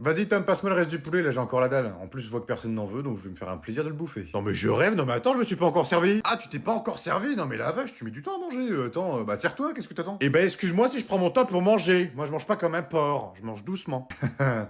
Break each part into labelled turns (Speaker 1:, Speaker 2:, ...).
Speaker 1: Vas-y Tom, passe-moi le reste du poulet, là j'ai encore la dalle. En plus je vois que personne n'en veut, donc je vais me faire un plaisir de le bouffer. Non mais je rêve, non mais attends, je me suis pas encore servi. Ah tu t'es pas encore servi? Non mais la vache, tu mets du temps à manger. Attends, bah sers-toi, qu'est-ce que t'attends? Eh ben excuse-moi si je prends mon temps pour manger. Moi je mange pas comme un porc, je mange doucement.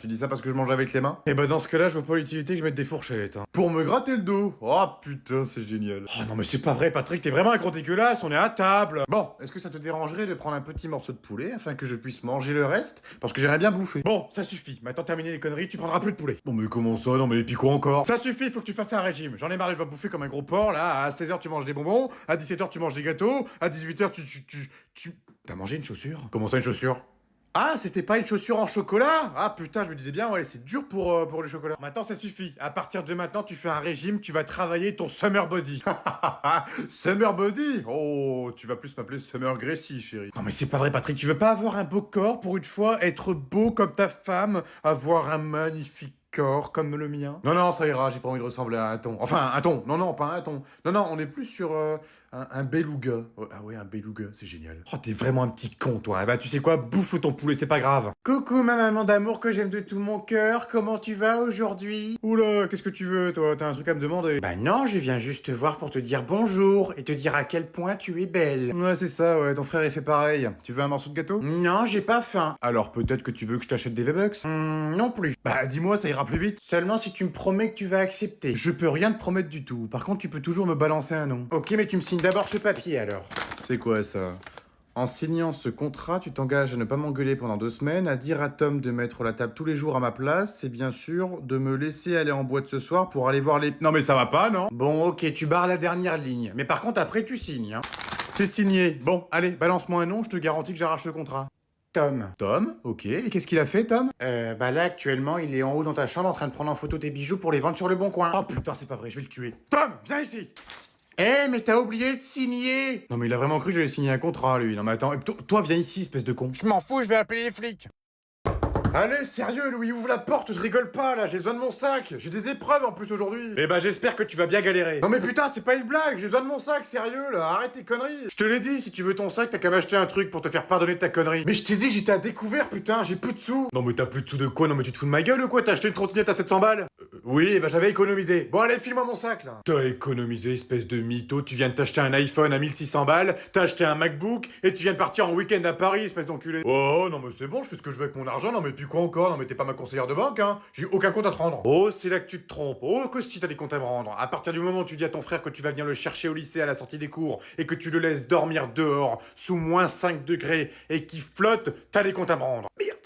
Speaker 1: Tu dis ça parce que je mange avec les mains? Eh ben dans ce cas-là, je vois pas l'utilité que je mette des fourchettes. Hein. Pour me gratter le dos. Oh putain, c'est génial. Oh non mais c'est pas vrai Patrick, t'es vraiment un gros dégueulasse, on est à table. Bon, est-ce que ça te dérangerait de prendre un petit morceau de poulet afin que je puisse manger le reste? Parce que j'aimerais bien bouffer. Bon, ça suffit. Maintenant terminé les conneries, tu prendras plus de poulet. Non mais comment ça? Non mais et puis quoi encore? Ça suffit, faut que tu fasses un régime. J'en ai marre, je vais bouffer comme un gros porc là. À 16h tu manges des bonbons, à 17h tu manges des gâteaux, à 18h tu... T'as mangé une chaussure? Comment ça une chaussure? Ah, c'était pas une chaussure en chocolat? Ah putain, je me disais bien, ouais, c'est dur pour le chocolat. Maintenant, ça suffit. À partir de maintenant, tu fais un régime, tu vas travailler ton summer body. Summer body? Oh, tu vas plus m'appeler Summer Gracie, chérie. Non mais c'est pas vrai, Patrick, tu veux pas avoir un beau corps pour une fois, être beau comme ta femme, avoir un magnifique corps comme le mien? Non, non, ça ira, j'ai pas envie de ressembler à un thon. Enfin, un thon, non, non, pas un thon. Non, non, on est plus sur un beluga. Oh, ah ouais, un beluga, c'est génial. Oh, t'es vraiment un petit con, toi. Eh bah, tu sais quoi, bouffe ton poulet, c'est pas grave. Coucou, ma maman d'amour que j'aime de tout mon cœur, comment tu vas aujourd'hui? Oula, qu'est-ce que tu veux, toi? T'as un truc à me demander? Bah non, je viens juste te voir pour te dire bonjour et te dire à quel point tu es belle. Ouais, c'est ça, ouais, ton frère il fait pareil. Tu veux un morceau de gâteau? Non, j'ai pas faim. Alors peut-être que tu veux que je t'achète des V-Bucks? Non plus. Bah dis-moi, ça ira plus vite. Seulement si tu me promets que tu vas accepter. Je peux rien te promettre du tout. Par contre, tu peux toujours me balancer un nom. Ok, mais tu me signes d'abord ce papier alors. C'est quoi ça? En signant ce contrat, tu t'engages à ne pas m'engueuler pendant 2 semaines, à dire à Tom de mettre la table tous les jours à ma place, et bien sûr, de me laisser aller en boîte ce soir pour aller voir les... Non mais ça va pas, non? Bon, ok, tu barres la dernière ligne. Mais par contre, après, tu signes, hein. C'est signé. Bon, allez, balance-moi un nom, je te garantis que j'arrache le contrat. Tom. Tom? Ok. Et qu'est-ce qu'il a fait, Tom? Bah là, actuellement, il est en haut dans ta chambre en train de prendre en photo tes bijoux pour les vendre sur le bon coin. Oh putain, c'est pas vrai, je vais le tuer. Tom, viens ici! Eh, mais t'as oublié de signer! Non, mais il a vraiment cru que j'allais signer un contrat, lui. Non, mais attends, toi, viens ici, espèce de con. Je m'en fous, je vais appeler les flics. Allez, sérieux, Louis, ouvre la porte, je rigole pas, là, j'ai besoin de mon sac. J'ai des épreuves en plus aujourd'hui. Eh ben, j'espère que tu vas bien galérer. Non, mais putain, c'est pas une blague, j'ai besoin de mon sac, sérieux, là, arrête tes conneries. Je te l'ai dit, si tu veux ton sac, t'as qu'à m'acheter un truc pour te faire pardonner de ta connerie. Mais je t'ai dit que j'étais à découvert, putain, j'ai plus de sous. Non, mais t'as plus de sous de quoi? Non, mais tu te fous de ma gueule ou quoi? T'as acheté une trottinette à 700 balles? Oui, eh ben j'avais économisé. Bon, allez, file-moi mon sac, là. T'as économisé, espèce de mytho, tu viens de t'acheter un iPhone à 1600 balles, t'as acheté un MacBook, et tu viens de partir en week-end à Paris, espèce d'enculé. Oh, non, mais c'est bon, je fais ce que je veux avec mon argent, non, mais puis quoi encore? Non, mais t'es pas ma conseillère de banque, hein. J'ai aucun compte à te rendre. Oh, c'est là que tu te trompes. Oh, que si t'as des comptes à me rendre. À partir du moment où tu dis à ton frère que tu vas venir le chercher au lycée à la sortie des cours, et que tu le laisses dormir dehors, sous moins 5 degrés, et qu'il flotte, t'as des comptes à me rendre. Merde.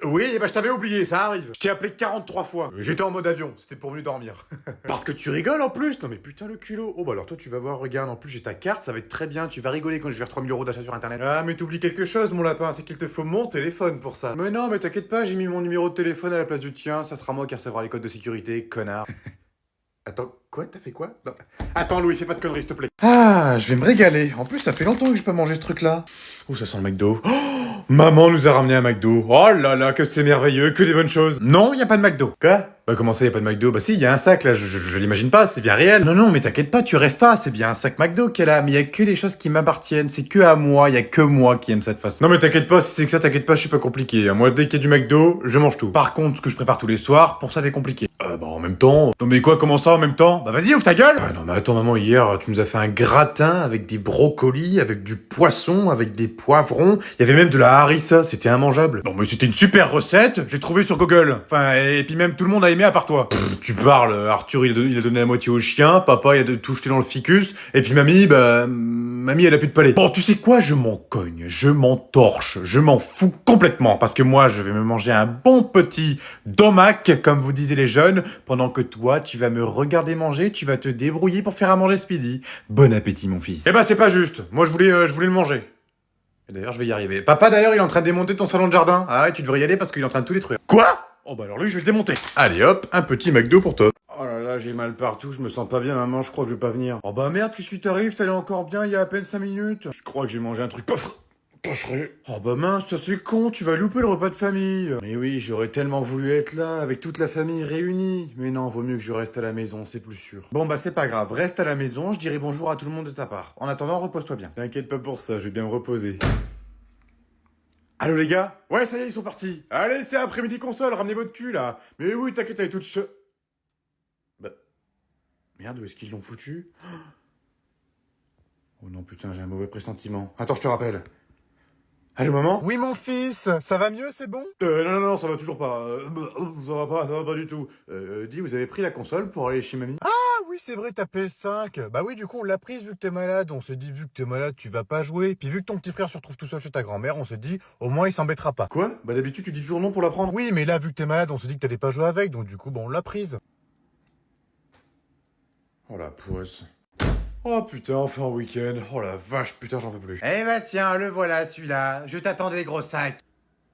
Speaker 1: Oui, bah je t'avais oublié, ça arrive. Je t'ai appelé 43 fois. J'étais en mode avion, c'était pour mieux dormir. Parce que tu rigoles en plus. Non mais putain le culot. Oh bah alors toi tu vas voir, regarde, en plus j'ai ta carte, ça va être très bien. Tu vas rigoler quand je vais faire 3000 € d'achat sur internet. Ah mais t'oublies quelque chose mon lapin, c'est qu'il te faut mon téléphone pour ça. Mais non mais t'inquiète pas, j'ai mis mon numéro de téléphone à la place du tien, ça sera moi qui recevra les codes de sécurité, connard. Attends, quoi? T'as fait quoi? Non. Attends Louis, fais pas de conneries s'il te plaît. Ah, je vais me régaler. En plus ça fait longtemps que j'ai pas mangé ce truc là. Oh ça sent le McDo. Oh, maman nous a ramené un McDo. Oh là là, que c'est merveilleux, que des bonnes choses. Non, y a pas de McDo. Quoi? Bah comment ça, y a pas de McDo? Bah si, y a un sac là, je l'imagine pas, c'est bien réel. Non, non, mais t'inquiète pas, tu rêves pas, c'est bien un sac McDo qu'elle a, mais y a que des choses qui m'appartiennent, c'est que à moi, y a que moi qui aime cette façon. Non mais t'inquiète pas, si c'est que ça, t'inquiète pas, je suis pas compliqué. Moi, dès qu'il y a du McDo, je mange tout. Par contre, ce que je prépare tous les soirs, pour ça c'est compliqué. Bah en même temps... Non mais quoi, comment ça en même temps? Bah vas-y, ouvre ta gueule! Ah non mais attends maman, hier, tu nous as fait un gratin avec des brocolis, avec du poisson, avec des poivrons, il y avait même de la harissa, c'était immangeable. Non mais c'était une super recette, j'ai trouvé sur Google. Enfin, et puis même tout le monde a aimé à part toi. Tu parles, Arthur il a donné la moitié au chien, papa il a tout jeté dans le ficus, et puis mamie, bah... Mamie elle a plus de palais. Bon tu sais quoi, je m'en cogne, je m'en torche, je m'en fous complètement, parce que moi je vais me manger un bon petit domac, comme vous disiez les jeunes, pendant que toi tu vas me regarder manger, tu vas te débrouiller pour faire à manger ce midi. Bon appétit mon fils. Eh ben c'est pas juste, moi je voulais le manger. Et d'ailleurs je vais y arriver. Papa d'ailleurs il est en train de démonter ton salon de jardin. Ah ouais tu devrais y aller parce qu'il est en train de tout détruire. Quoi? Oh bah alors lui je vais le démonter. Allez hop, un petit McDo pour toi. Oh là là, j'ai mal partout, je me sens pas bien maman, je crois que je vais pas venir. Oh bah merde, qu'est-ce qui t'arrive? T'allais encore bien il y a à peine 5 minutes. Je crois que j'ai mangé un truc pas frais. Oh bah mince, ça c'est con, tu vas louper le repas de famille. Mais oui, j'aurais tellement voulu être là, avec toute la famille réunie. Mais non, vaut mieux que je reste à la maison, c'est plus sûr. Bon bah c'est pas grave, reste à la maison, je dirai bonjour à tout le monde de ta part. En attendant, repose-toi bien. T'inquiète pas pour ça, je vais bien me reposer. Allô les gars? Ouais, ça y est, ils sont partis. Allez, c'est après-midi console, ramenez votre cul là. Mais oui, t'inquiète, elle est toute Bah, merde, où est-ce qu'ils l'ont foutu? Oh non, putain, j'ai un mauvais pressentiment. Attends, je te rappelle. Allô, maman?
Speaker 2: Oui, mon fils, ça va mieux, c'est bon?
Speaker 1: Non, ça va toujours pas. Ça va pas du tout. Dis, vous avez pris la console pour aller chez mamie?
Speaker 2: Ah oui, c'est vrai, ta PS5. Bah oui, du coup, on l'a prise vu que t'es malade. On s'est dit, vu que t'es malade, tu vas pas jouer. Puis vu que ton petit frère se retrouve tout seul chez ta grand-mère, on s'est dit, au moins, il s'embêtera pas.
Speaker 1: Quoi? Bah d'habitude, tu dis toujours non pour la prendre.
Speaker 2: Oui, mais là, vu que t'es malade, on s'est dit que t'allais pas jouer avec. Donc du coup, bon, on l'a prise.
Speaker 1: Oh la poisse. Oh putain, enfin un week-end. Oh la vache, putain, j'en peux plus.
Speaker 3: Eh bah tiens, le voilà celui-là. Je t'attendais, gros sac.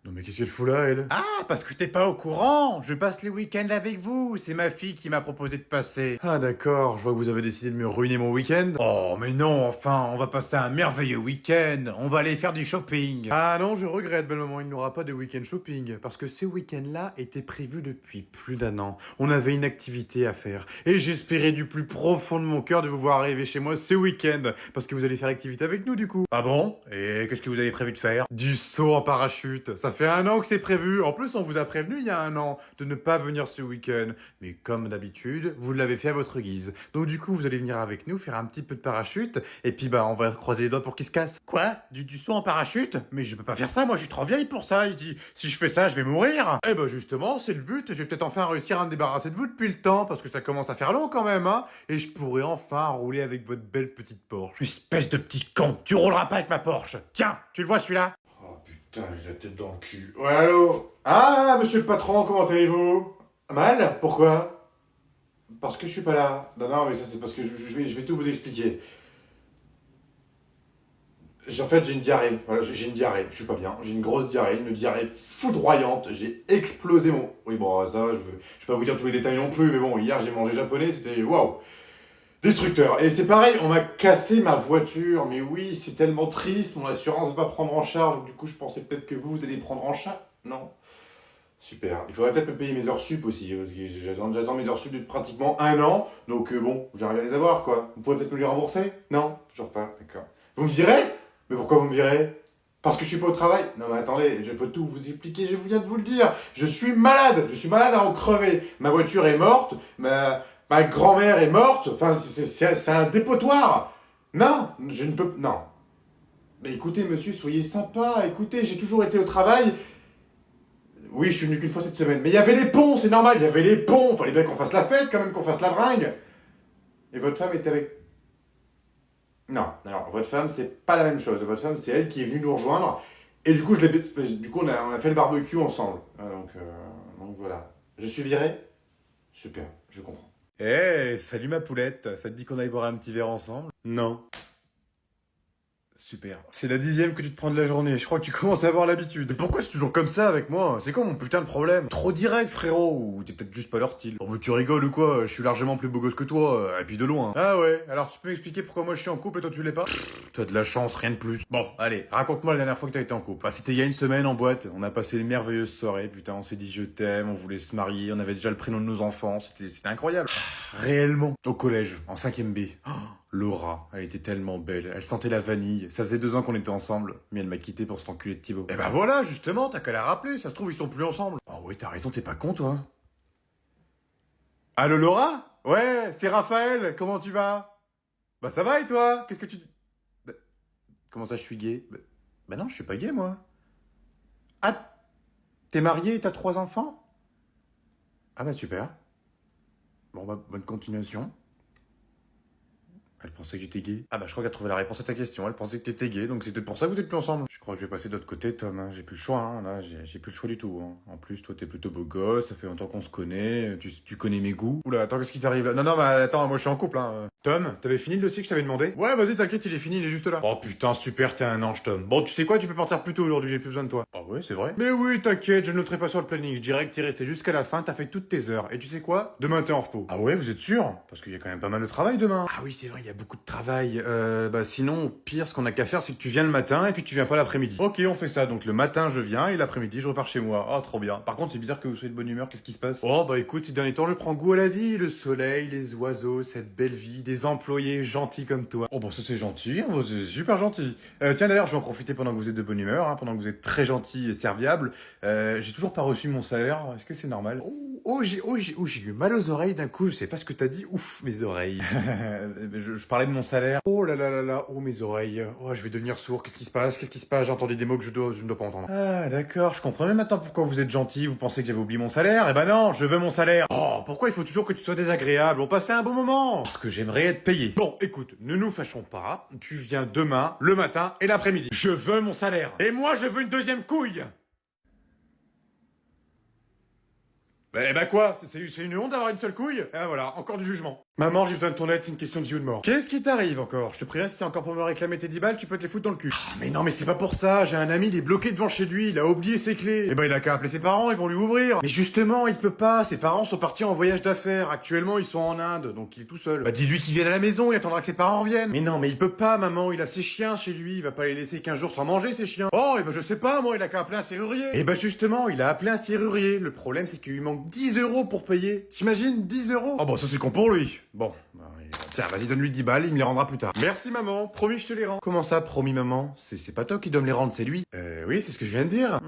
Speaker 1: Non mais qu'est-ce qu'elle fout là, elle?
Speaker 3: Ah, parce que t'es pas au courant. Je passe les week-ends avec vous. C'est ma fille qui m'a proposé de passer.
Speaker 1: Ah d'accord, je vois que vous avez décidé de me ruiner mon week-end.
Speaker 3: Oh, mais non, enfin, on va passer un merveilleux week-end. On va aller faire du shopping.
Speaker 1: Ah non, je regrette, belle maman, il n'y aura pas de week-end shopping. Parce que ce week-end-là était prévu depuis plus d'un an. On avait une activité à faire. Et j'espérais du plus profond de mon cœur de vous voir arriver chez moi ce week-end. Parce que vous allez faire l'activité avec nous, du coup.
Speaker 3: Ah bon? Et qu'est-ce que vous avez prévu de faire?
Speaker 1: Du saut en parachute. Ça fait un an que c'est prévu. En plus, on vous a prévenu il y a un an de ne pas venir ce week-end. Mais comme d'habitude, vous l'avez fait à votre guise. Donc du coup, vous allez venir avec nous faire un petit peu de parachute. Et puis bah, on va croiser les doigts pour qu'il se casse.
Speaker 3: Quoi? Du saut en parachute? Mais je peux pas faire ça, moi je suis trop vieille pour ça. Il dit, si je fais ça, je vais mourir.
Speaker 1: Eh ben justement, c'est le but. Je vais peut-être enfin réussir à me débarrasser de vous depuis le temps. Parce que ça commence à faire long quand même, hein. Et je pourrais enfin rouler avec votre belle petite Porsche.
Speaker 3: Espèce de petit con. Tu rouleras pas avec ma Porsche. Tiens, tu le vois celui-là?
Speaker 1: Oh putain, j'ai la tête dans le cul. Ouais, allô? Ah, monsieur le patron, comment allez-vous? Mal? Pourquoi? Parce que je suis pas là. Non, mais ça c'est parce que je vais tout vous expliquer. En fait, j'ai une diarrhée. Voilà, j'ai une diarrhée. Je suis pas bien. J'ai une grosse diarrhée, une diarrhée foudroyante. J'ai explosé mon... Oui, bon, ça, je vais pas vous dire tous les détails non plus, mais bon, hier j'ai mangé japonais, c'était... Waouh! Destructeur. Et c'est pareil, on m'a cassé ma voiture. Mais oui, c'est tellement triste. Mon assurance va pas prendre en charge. Donc, du coup, je pensais peut-être que vous allez prendre en charge. Non. Super. Il faudrait peut-être me payer mes heures sup aussi. Parce que j'attends mes heures sup depuis pratiquement un an. Donc bon, j'arrive à les avoir, quoi. Vous pouvez peut-être me les rembourser? Non? Toujours pas. D'accord. Vous me direz? Mais pourquoi vous me virez? Parce que je suis pas au travail? Non mais attendez, je peux tout vous expliquer, je viens de vous le dire. Je suis malade à en crever. Ma voiture est morte, ma grand-mère est morte, enfin c'est un dépotoir. Non, je ne peux... Non. Mais écoutez monsieur, soyez sympa, écoutez, j'ai toujours été au travail. Oui, je suis venu qu'une fois cette semaine. Mais il y avait les ponts, c'est normal, il y avait les ponts. Fallait bien qu'on fasse la fête quand même, qu'on fasse la bringue. Et votre femme était avec... Non, alors votre femme, c'est pas la même chose. Votre femme, c'est elle qui est venue nous rejoindre. Et du coup, on a fait le barbecue ensemble. Donc voilà. Je suis viré? Super, je comprends.
Speaker 3: Eh, salut ma poulette. Ça te dit qu'on aille boire un petit verre ensemble?
Speaker 1: Non.
Speaker 3: Super.
Speaker 1: C'est la 10e que tu te prends de la journée. Je crois que tu commences à avoir l'habitude. Mais pourquoi c'est toujours comme ça avec moi? C'est quoi mon putain de problème? Trop direct, frérot. Ou t'es peut-être juste pas leur style. Oh, mais tu rigoles ou quoi? Je suis largement plus beau gosse que toi. Et puis de loin. Ah ouais? Alors tu peux m'expliquer pourquoi moi je suis en couple et toi tu l'es pas? T'as de la chance, rien de plus. Bon, allez, raconte-moi la dernière fois que t'as été en couple. Ah, c'était il y a une semaine en boîte. On a passé une merveilleuse soirée. Putain, on s'est dit je t'aime, on voulait se marier, on avait déjà le prénom de nos enfants. C'était incroyable. Réellement. Au collège, en 5ème B. Oh, Laura, elle était tellement belle. Elle sentait la vanille. Ça faisait 2 ans qu'on était ensemble. Mais elle m'a quitté pour cet enculé de Thibaut. Eh ben voilà, justement, t'as qu'à la rappeler. Ça se trouve, ils sont plus ensemble. Oh oui, t'as raison, t'es pas con, toi. Allô, Laura? Ouais, c'est Raphaël. Comment tu vas? Bah ça va et toi? Qu'est-ce que tu... Bah, comment ça, je suis gay? Bah non, je suis pas gay, moi. Ah, t'es marié et t'as 3 enfants? Ah bah super. Bon bah, bonne continuation. Elle pensait que j'étais gay. Ah bah je crois qu'elle a trouvé la réponse à ta question. Elle pensait que t'étais gay, donc c'était pour ça que vous êtes plus ensemble. Je crois que je vais passer de l'autre côté, Tom. Hein. J'ai plus le choix, hein. Là, j'ai plus le choix du tout. Hein. En plus, toi, t'es plutôt beau gosse, ça fait longtemps qu'on se connaît, tu connais mes goûts. Oula, attends, qu'est-ce qui t'arrive là? Non, mais attends, moi je suis en couple, hein. Tom, t'avais fini le dossier que je t'avais demandé? Ouais, vas-y, t'inquiète, il est fini, il est juste là. Oh putain, super, t'es un ange, Tom. Bon, tu sais quoi, tu peux partir plus tôt aujourd'hui, j'ai plus besoin de toi. Ah ouais, c'est vrai? Mais oui, t'inquiète, je ne noterai pas sur le planning. Je dirais que t'es resté jusqu'à la fin, t'as fait toutes tes heures. Et tu sais quoi? Demain, t'es en repos. Ah ouais, vous êtes sûr? Parce qu'il y a quand même pas mal de travail demain. Ah oui, c'est vrai, il y a beaucoup de travail. Bah sinon, pire, ce qu'on a qu'à faire, c'est que tu viens le matin et puis tu viens pas l'après-midi. Ok, on fait ça. Donc le matin, je viens et l'après-midi, je repars chez moi. Oh, trop bien. Par contre, c'est bizarre que vous soyez de bonne humeur. Qu'est-ce qui se passe? Oh, bah écoute, ces derniers temps, je prends goût à la vie. Le soleil, les oiseaux, cette belle vie, des employés gentils comme toi. Oh, bah ça c'est gentil. Oh, c'est super gentil. Tiens, d'ailleurs, je vais en profiter pendant que vous êtes de bonne humeur, hein, pendant que vous êtes très gentil et serviable. J'ai toujours pas reçu mon salaire. Est-ce que c'est normal? J'ai eu mal aux oreilles d'un coup. Je sais pas ce que t'as dit. Ouf, mes oreilles. je parlais de mon salaire. Oh là là là là. Oh, mes oreilles. Oh, je vais devenir sourd. Qu'est-ce qui se passe? Qu'est-ce qui se passe? J'ai entendu des mots que je ne dois pas entendre. Ah, d'accord. Je comprends même maintenant pourquoi vous êtes gentil. Vous pensez que j'avais oublié mon salaire? Eh ben non, je veux mon salaire. Oh, pourquoi il faut toujours que tu sois désagréable? On passait un bon moment. Parce que j'aimerais être payé. Bon, écoute, ne nous fâchons pas. Tu viens demain, le matin et l'après-midi. Je veux mon salaire. Et moi, je veux une deuxième couille. Eh ben quoi? C'est une honte d'avoir une seule couille? Eh ben voilà, encore du jugement. Maman, j'ai besoin de ton aide, c'est une question de vie ou de mort. Qu'est-ce qui t'arrive encore? Je te préviens, si c'est encore pour me réclamer tes 10 balles, tu peux te les foutre dans le cul. Ah, mais non, mais c'est pas pour ça, j'ai un ami, il est bloqué devant chez lui, il a oublié ses clés. Eh ben il a qu'à appeler ses parents, ils vont lui ouvrir. Mais justement, il peut pas, ses parents sont partis en voyage d'affaires, actuellement ils sont en Inde, donc il est tout seul. Bah dis-lui qu'il vienne à la maison, il attendra que ses parents reviennent. Mais non, mais il peut pas, maman, il a ses chiens chez lui, il va pas les laisser 15 jours sans manger, ses chiens. Oh, et ben je sais pas, moi, il a qu'à appeler un serrurier. Et ben justement, il a appelé un serrurier. Le problème, c'est qu'il lui manque 10 euros pour payer. T'imagines, 10 euros? Oh bah ça c'est con pour lui. Bon, bah, tiens, vas-y, donne-lui 10 balles, il me les rendra plus tard. Merci maman, promis je te les rends. Comment ça, promis maman? C'est pas toi qui dois me les rendre, c'est lui. Oui, c'est ce que je viens de dire.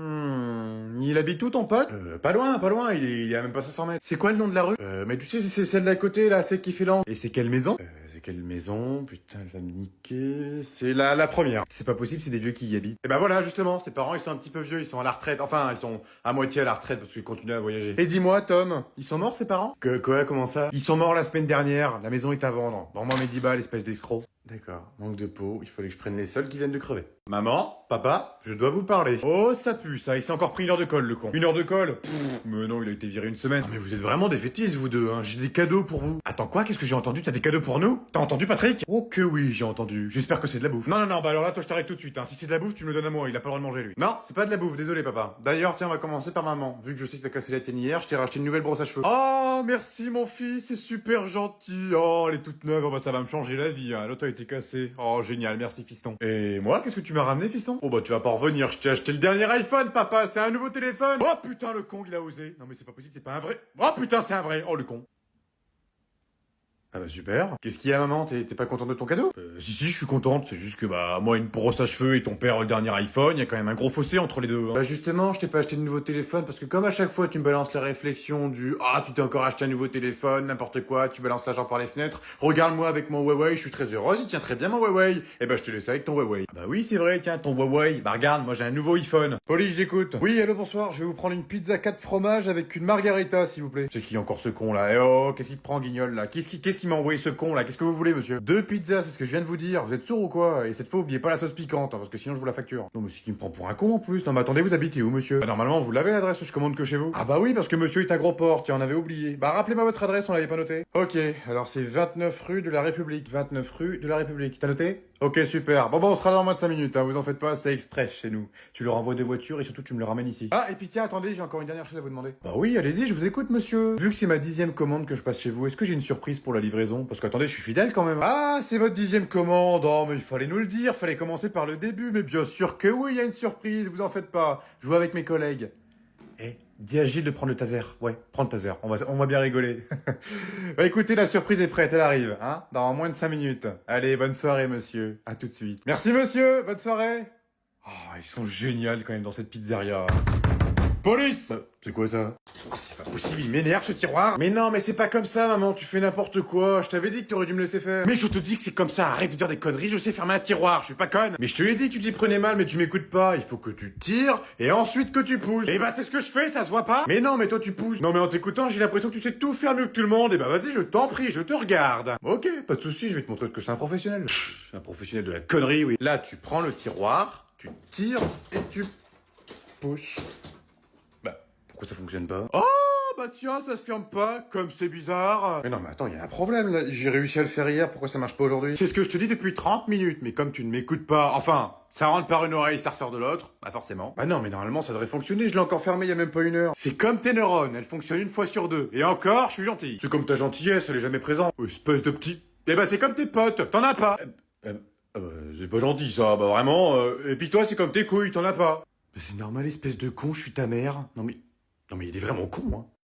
Speaker 1: Il habite où ton pote? Pas loin, il est à même pas 500 mètres. C'est quoi le nom de la rue? Mais tu sais, c'est celle d'à côté, là, celle qui fait l'angle. Et c'est quelle maison? C'est quelle maison? Putain, elle va me niquer. C'est la première. C'est pas possible, c'est des vieux qui y habitent. Et ben voilà, justement, ses parents, ils sont un petit peu vieux, ils sont à la retraite. Enfin, ils sont à moitié à la retraite parce qu'ils continuent à voyager. Et dis-moi, Tom, ils sont morts, ses parents? Quoi, comment ça? Ils sont morts la semaine dernière, la maison est à vendre. Rends-moi mes 10 balles, espèce d'escroc. D'accord, manque de peau, il fallait que je prenne les seuls qui viennent de crever. Maman, papa, je dois vous parler. Oh, ça pue, ça, il s'est encore pris 1 heure de colle, le con. 1 heure de colle? Mais non, il a été viré 1 semaine. Non, mais vous êtes vraiment des fétiches, vous deux, hein. J'ai des cadeaux pour vous. Attends, quoi? Qu'est-ce que j'ai entendu? T'as des cadeaux pour nous? T'as entendu, Patrick? Oh que oui, j'ai entendu. J'espère que c'est de la bouffe. Non, bah alors là, toi, je t'arrête tout de suite, hein. Si c'est de la bouffe, tu me le donnes à moi, il a pas le droit de manger, lui. Non, c'est pas de la bouffe, désolé, papa. D'ailleurs, tiens, on va commencer par maman. Vu que je sais que t'as cassé la tienne hier, je t'ai racheté une nouvelle brosse à cheveux. Oh, merci, mon fils, c'est super gentil. Oh, elle est toute neuve, oh, bah ça va me changer la vie, hein. L'autre a été cassé. Oh, génial, merci, fiston. Et moi, qu'est-ce que tu m'as ramené, fiston? Oh, bah tu vas pas revenir, je t'ai acheté le dernier iPhone, papa, c'est un nouveau téléphone. Oh putain, le con, il a osé. Non mais c'est pas possible, c'est pas un vrai. Oh putain, c'est un vrai. Oh le con. Ah bah super. Qu'est-ce qu'il y a, maman? T'es pas contente de ton cadeau? Si, je suis contente, c'est juste que bah moi une brosse à cheveux et ton père le dernier iPhone, il y a quand même un gros fossé entre les deux. Hein. Bah justement, je t'ai pas acheté de nouveau téléphone parce que comme à chaque fois tu me balances la réflexion du ah tu t'es encore acheté un nouveau téléphone, n'importe quoi, tu balances l'argent par les fenêtres, regarde-moi avec mon Huawei, je suis très heureuse, il tient très bien mon Huawei. Et bah je te laisse avec ton Huawei. Ah bah oui c'est vrai, tiens ton Huawei, bah regarde, moi j'ai un nouveau iPhone. Police, j'écoute. Oui, allô bonsoir, je vais vous prendre une pizza 4 fromages avec une margarita s'il vous plaît. C'est qui encore ce con là? Eh oh, qu'est-ce qui te prend guignol là? Qu'est-ce qui m'a envoyé ce con là? Qu'est-ce que vous voulez, monsieur? 2 pizzas, c'est ce que je viens de vous dire. Vous êtes sourd ou quoi? Et cette fois, oubliez pas la sauce piquante, hein, parce que sinon je vous la facture. Non, mais c'est qui me prend pour un con en plus. Non, mais attendez, vous habitez où, monsieur? Bah, normalement, vous l'avez l'adresse, je commande que chez vous. Ah bah oui, parce que monsieur est un gros porc, tiens, on avait oublié. Bah, rappelez-moi votre adresse, on l'avait pas noté. Ok, alors c'est 29 rue de la République. 29 rue de la République. T'as noté? Ok, super. Bon, on sera là en moins de 5 minutes, hein, vous en faites pas, c'est express chez nous. Tu leur envoies 2 voitures et surtout tu me le ramènes ici. Ah, et puis tiens, attendez, j'ai encore une dernière chose à vous demander. Bah oui, allez-y, je vous écoute, monsieur. Vu que c'est ma 10e commande que je passe chez vous, est-ce que j'ai une surprise pour la livraison? Parce qu'attendez, je suis fidèle quand même. Ah, c'est votre 10e commande. Oh, mais il fallait nous le dire, fallait commencer par le début. Mais bien sûr que oui, il y a une surprise, vous en faites pas. Je joue avec mes collègues. Dis à Gilles de prendre le taser. Ouais, prends le taser. On va bien rigoler. Bah écoutez, la surprise est prête, elle arrive, hein, dans moins de 5 minutes. Allez, bonne soirée, monsieur. À tout de suite. Merci, monsieur. Bonne soirée. Oh, ils sont géniaux quand même dans cette pizzeria. Police! C'est quoi ça? Oh, c'est pas possible, il m'énerve ce tiroir. Mais non, mais c'est pas comme ça, maman, tu fais n'importe quoi. Je t'avais dit que t'aurais dû me laisser faire. Mais je te dis que c'est comme ça, arrête de dire des conneries, je sais fermer un tiroir, je suis pas conne. Mais je te l'ai dit que tu t'y prenais mal, mais tu m'écoutes pas. Il faut que tu tires et ensuite que tu pousses. Et bah c'est ce que je fais, ça se voit pas? Mais non, mais toi tu pousses. Non mais en t'écoutant, j'ai l'impression que tu sais tout faire mieux que tout le monde. Et bah vas-y, je t'en prie, je te regarde. Ok, pas de soucis, je vais te montrer ce que c'est un professionnel. Un professionnel de la connerie, oui. Là, tu prends le tiroir, tu tires et tu pousses. Pourquoi ça fonctionne pas? Oh, bah tiens, ça se ferme pas, comme c'est bizarre. Mais non, mais attends, il y a un problème, là. J'ai réussi à le faire hier, pourquoi ça marche pas aujourd'hui? C'est ce que je te dis depuis 30 minutes, mais comme tu ne m'écoutes pas, enfin, ça rentre par une oreille, ça ressort de l'autre, bah forcément. Bah non, mais normalement, ça devrait fonctionner, je l'ai encore fermé il y a même pas 1 heure. C'est comme tes neurones, elles fonctionnent 1 fois sur 2. Et encore, je suis gentil. C'est comme ta gentillesse, elle est jamais présente. Espèce de petit... Eh bah c'est comme tes potes, t'en as pas. C'est pas gentil ça, bah vraiment. Et puis toi c'est comme tes couilles, t'en as pas. Mais c'est normal espèce de con, je suis ta mère. Non mais il est vraiment con, hein.